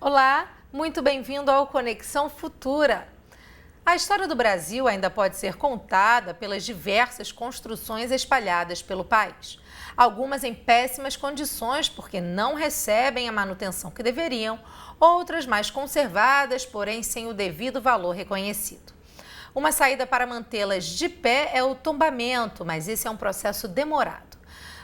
Olá, muito bem-vindo ao Conexão Futura. A história do Brasil ainda pode ser contada pelas diversas construções espalhadas pelo país. Algumas em péssimas condições porque não recebem a manutenção que deveriam, outras mais conservadas, porém sem o devido valor reconhecido. Uma saída para mantê-las de pé é o tombamento, mas esse é um processo demorado.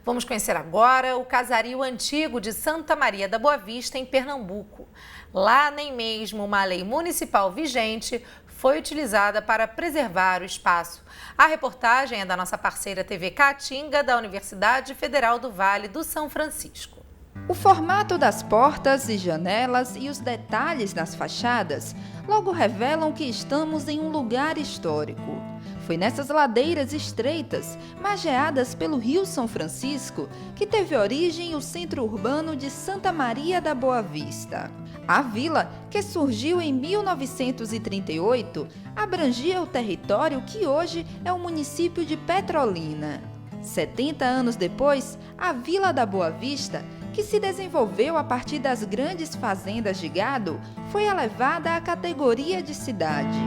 Vamos conhecer agora o casario antigo de Santa Maria da Boa Vista, em Pernambuco. Lá nem mesmo uma lei municipal vigente foi utilizada para preservar o espaço. A reportagem é da nossa parceira TV Caatinga, da Universidade Federal do Vale do São Francisco. O formato das portas e janelas e os detalhes nas fachadas logo revelam que estamos em um lugar histórico. Foi nessas ladeiras estreitas, margeadas pelo Rio São Francisco, que teve origem o centro urbano de Santa Maria da Boa Vista. A vila, que surgiu em 1938, abrangia o território que hoje é o município de Petrolina. 70 anos depois, a Vila da Boa Vista, que se desenvolveu a partir das grandes fazendas de gado, foi elevada à categoria de cidade.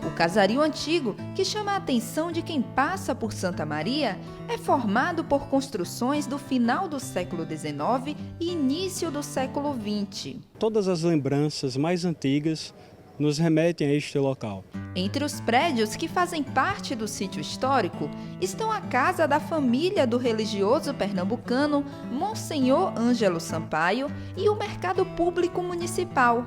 O casario antigo, que chama a atenção de quem passa por Santa Maria, é formado por construções do final do século XIX e início do século XX. Todas as lembranças mais antigas nos remetem a este local. Entre os prédios que fazem parte do sítio histórico estão a casa da família do religioso pernambucano Monsenhor Ângelo Sampaio e o Mercado Público Municipal.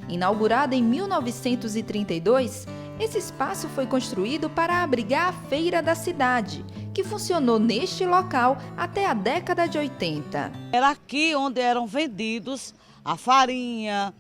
Inaugurado em 1932, esse espaço foi construído para abrigar a feira da cidade, que funcionou neste local até a década de 80. Era aqui onde eram vendidos a farinha,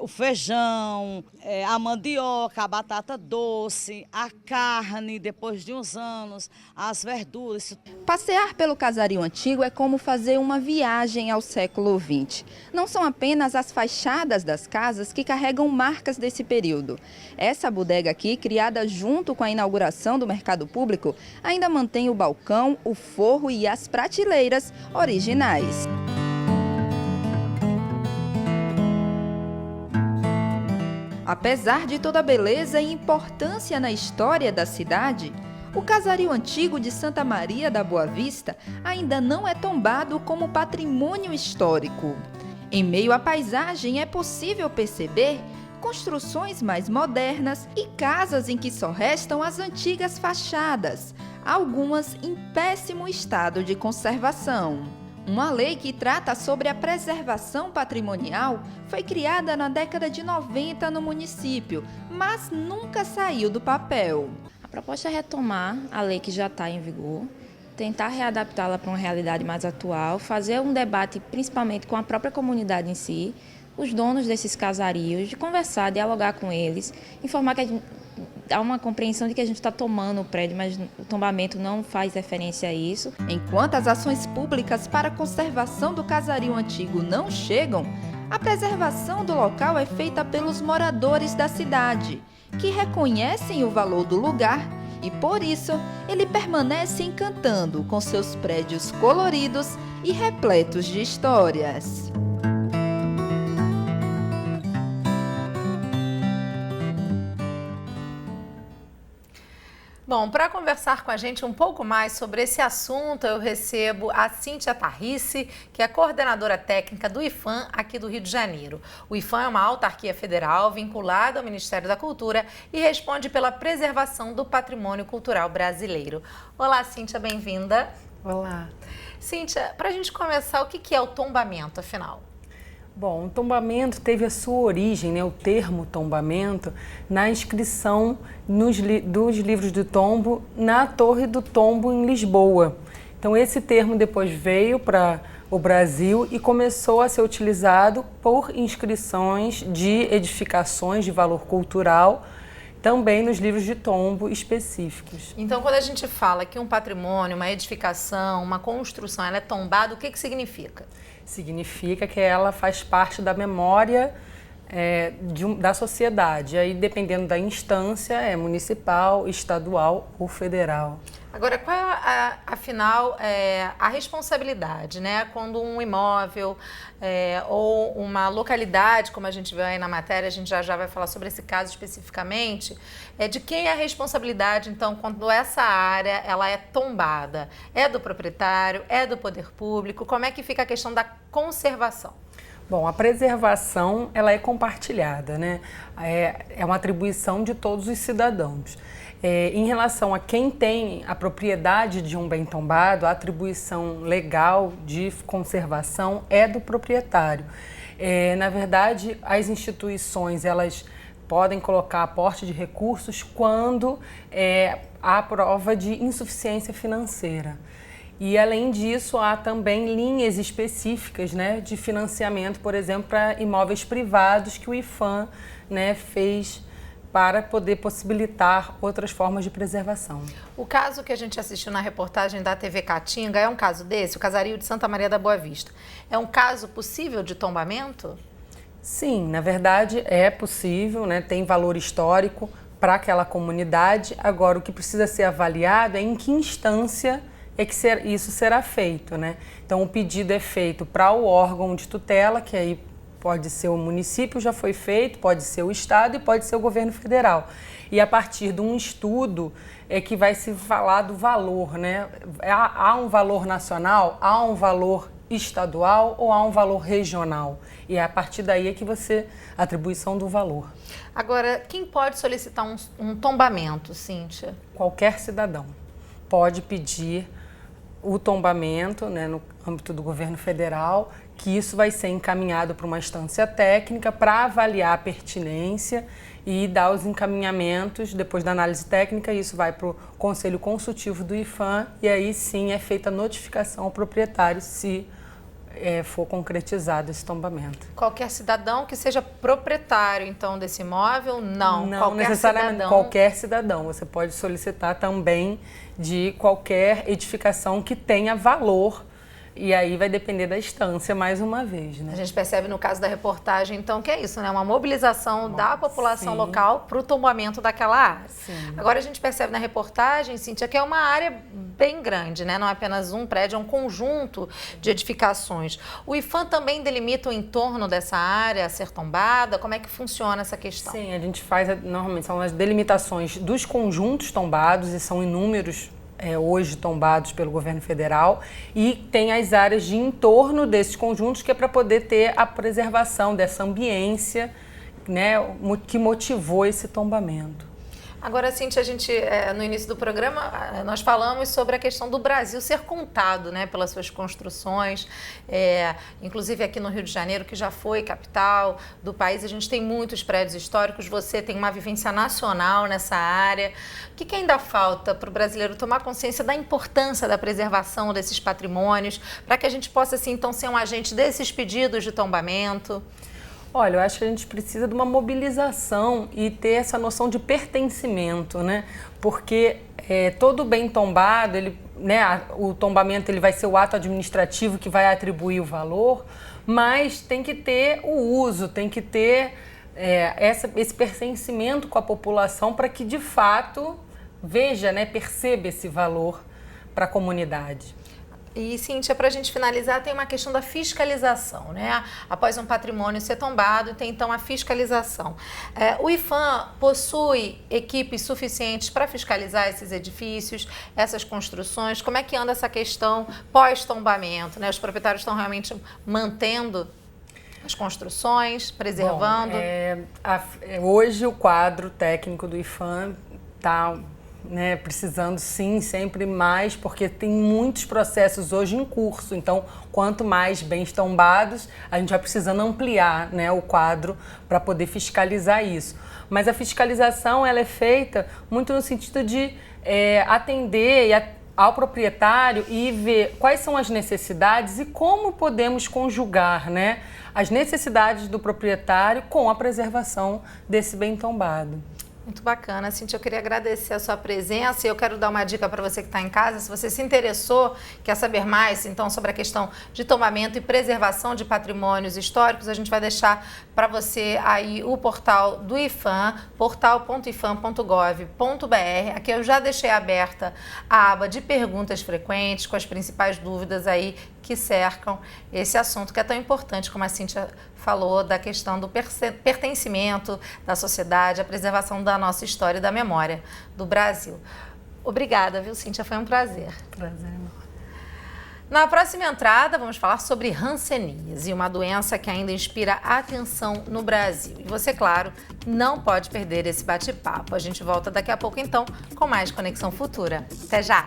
o feijão, a mandioca, a batata doce, a carne, depois de uns anos, as verduras. Passear pelo casario antigo é como fazer uma viagem ao século XX. Não são apenas as fachadas das casas que carregam marcas desse período. Essa bodega aqui, criada junto com a inauguração do mercado público, ainda mantém o balcão, o forro e as prateleiras originais. Apesar de toda a beleza e importância na história da cidade, o casario antigo de Santa Maria da Boa Vista ainda não é tombado como patrimônio histórico. Em meio à paisagem é possível perceber construções mais modernas e casas em que só restam as antigas fachadas, algumas em péssimo estado de conservação. Uma lei que trata sobre a preservação patrimonial foi criada na década de 90 no município, mas nunca saiu do papel. A proposta é retomar a lei que já está em vigor, tentar readaptá-la para uma realidade mais atual, fazer um debate principalmente com a própria comunidade em si, os donos desses casarios, de conversar, dialogar com eles, informar que há uma compreensão de que a gente está tomando o prédio, mas o tombamento não faz referência a isso. Enquanto as ações públicas para a conservação do casario antigo não chegam, a preservação do local é feita pelos moradores da cidade, que reconhecem o valor do lugar e, por isso, ele permanece encantando com seus prédios coloridos e repletos de histórias. Bom, para conversar com a gente um pouco mais sobre esse assunto, eu recebo a Cíntia Tarrice, que é coordenadora técnica do IPHAN aqui do Rio de Janeiro. O IPHAN é uma autarquia federal vinculada ao Ministério da Cultura e responde pela preservação do patrimônio cultural brasileiro. Olá, Cíntia, bem-vinda. Olá. Cíntia, para a gente começar, o que é o tombamento, afinal? Bom, o tombamento teve a sua origem, né, o termo tombamento, na inscrição dos livros do tombo na Torre do Tombo em Lisboa. Então esse termo depois veio para o Brasil e começou a ser utilizado por inscrições de edificações de valor cultural, também nos livros de tombo específicos. Então, quando a gente fala que um patrimônio, uma edificação, uma construção, ela é tombada, o que significa? Significa que ela faz parte da memória da sociedade. Aí, dependendo da instância, é municipal, estadual ou federal. Agora, qual é, afinal, a responsabilidade, né? Quando um imóvel ou uma localidade, como a gente viu aí na matéria, a gente já vai falar sobre esse caso especificamente, de quem é a responsabilidade, então, quando essa área ela é tombada? É do proprietário? É do poder público? Como é que fica a questão da conservação? Bom, a preservação ela é compartilhada, né? É uma atribuição de todos os cidadãos. Em relação a quem tem a propriedade de um bem tombado, a atribuição legal de conservação é do proprietário. Na verdade, as instituições elas podem colocar aporte de recursos quando há prova de insuficiência financeira. E, além disso, há também linhas específicas, né, de financiamento, por exemplo, para imóveis privados que o IPHAN, né, fez para poder possibilitar outras formas de preservação. O caso que a gente assistiu na reportagem da TV Caatinga é um caso desse, o casario de Santa Maria da Boa Vista. É um caso possível de tombamento? Sim, na verdade é possível, né? Tem valor histórico para aquela comunidade. Agora, o que precisa ser avaliado é em que instância é que isso será feito, né? Então, o pedido é feito para o órgão de tutela, que aí pode ser o município, já foi feito, pode ser o estado e pode ser o governo federal. E a partir de um estudo é que vai se falar do valor, né? Há um valor nacional, há um valor estadual ou há um valor regional? E a partir daí é que a atribuição do valor. Agora, quem pode solicitar um tombamento, Cíntia? Qualquer cidadão pode pedir o tombamento, né, no âmbito do governo federal, que isso vai ser encaminhado para uma instância técnica para avaliar a pertinência e dar os encaminhamentos. Depois da análise técnica, isso vai para o Conselho Consultivo do IPHAN e aí sim é feita a notificação ao proprietário se for concretizado esse tombamento. Qualquer cidadão que seja proprietário, então, desse imóvel? Não, não necessariamente qualquer cidadão. Você pode solicitar também de qualquer edificação que tenha valor. E aí vai depender da instância, mais uma vez, né? A gente percebe no caso da reportagem, então, que é isso, né? Uma mobilização da população sim, local para o tombamento daquela área. Sim. Agora, a gente percebe na reportagem, Cíntia, que é uma área bem grande, né? Não é apenas um prédio, é um conjunto de edificações. O IPHAN também delimita o entorno dessa área a ser tombada? Como é que funciona essa questão? Sim, a gente faz, normalmente, são as delimitações dos conjuntos tombados, e são inúmeros hoje tombados pelo governo federal, e tem as áreas de entorno desses conjuntos que é para poder ter a preservação dessa ambiência, né, que motivou esse tombamento. Agora, Cíntia, a gente, no início do programa, nós falamos sobre a questão do Brasil ser contado, né, pelas suas construções, inclusive aqui no Rio de Janeiro, que já foi capital do país, a gente tem muitos prédios históricos, você tem uma vivência nacional nessa área. O que ainda falta para o brasileiro tomar consciência da importância da preservação desses patrimônios, para que a gente possa, assim, então, ser um agente desses pedidos de tombamento? Olha, eu acho que a gente precisa de uma mobilização e ter essa noção de pertencimento, né? Porque todo bem tombado, o tombamento ele vai ser o ato administrativo que vai atribuir o valor, mas tem que ter o uso, tem que ter esse pertencimento com a população para que, de fato, veja, né, perceba esse valor para a comunidade. E, Cíntia, para a gente finalizar, tem uma questão da fiscalização, né? Após um patrimônio ser tombado, tem então a fiscalização. O IPHAN possui equipes suficientes para fiscalizar esses edifícios, essas construções? Como é que anda essa questão pós-tombamento, né? Os proprietários estão realmente mantendo as construções, preservando? Bom, hoje o quadro técnico do IPHAN está precisando sim, sempre mais, porque tem muitos processos hoje em curso. Então, quanto mais bens tombados, a gente vai precisando ampliar, né, o quadro para poder fiscalizar isso. Mas a fiscalização ela é feita muito no sentido de atender ao proprietário e ver quais são as necessidades e como podemos conjugar, né, as necessidades do proprietário com a preservação desse bem tombado. Muito bacana, Cíntia, eu queria agradecer a sua presença e eu quero dar uma dica para você que está em casa. Se você se interessou, quer saber mais então sobre a questão de tombamento e preservação de patrimônios históricos, a gente vai deixar para você aí o portal do IPHAN, portal.iphan.gov.br. Aqui eu já deixei aberta a aba de perguntas frequentes com as principais dúvidas aí que cercam esse assunto que é tão importante, como a Cíntia falou, da questão do pertencimento da sociedade, a preservação da nossa história e da memória do Brasil. Obrigada, viu, Cíntia? Foi um prazer. Prazer. Na próxima entrada, vamos falar sobre hanseníase, uma doença que ainda inspira atenção no Brasil. E você, claro, não pode perder esse bate-papo. A gente volta daqui a pouco, então, com mais Conexão Futura. Até já!